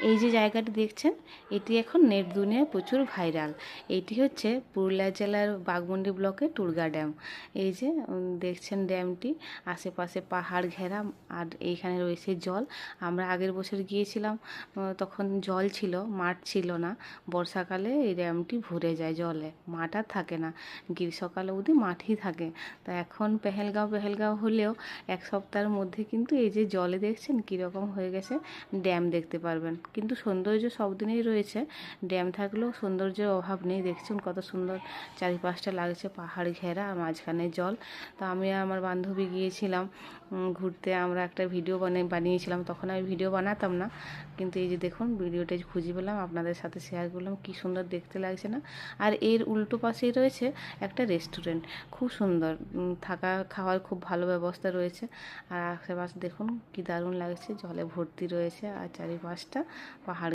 এই যে জায়গাটি দেখছেন, এটি এখন নেট দুনিয়ায় প্রচুর ভাইরাল। এটি হচ্ছে পুরুলিয়া জেলার বাঘমুন্ডি ব্লকের টুরগা ড্যাম। এই যে দেখছেন ড্যামটি, আশেপাশে পাহাড় ঘেরা, আর এইখানে রয়েছে জল। আমরা আগের বছর গিয়েছিলাম, তখন জল ছিল, মাঠ ছিল না। বর্ষাকালে এই ড্যামটি ভরে যায় জলে, মাঠ আর থাকে না। গ্রীষ্মকাল অবধি মাঠই থাকে। তা এখন পেহেলগাঁও হলেও এক সপ্তাহের মধ্যে কিন্তু এই যে জলে দেখছেন কীরকম হয়ে গেছে, ড্যাম দেখতে পারবেন। কিন্তু সৌন্দর্য সব দিনেই রয়েছে, ড্যাম থাকলেও সৌন্দর্যের অভাব নেই। দেখছেন কত সুন্দর চারিপাশটা লাগছে, পাহাড় ঘেরা, মাঝখানে জল। তো আমি আর আমার বান্ধবী গিয়েছিলাম ঘুরতে। আমরা একটা ভিডিও বানিয়েছিলাম, তখন আমি ভিডিও বানাতাম না, কিন্তু এই যে দেখুন ভিডিওটা খুঁজে পেলাম, আপনাদের সাথে শেয়ার করলাম। কি সুন্দর দেখতে লাগছে না? আর এর উল্টো পাশেই রয়েছে একটা রেস্টুরেন্ট, খুব সুন্দর, থাকা খাওয়ার খুব ভালো ব্যবস্থা রয়েছে। আর আশেপাশে দেখুন কি দারুণ লাগছে, জলে ভর্তি রয়েছে আর চারিপাশটা পাহাড়।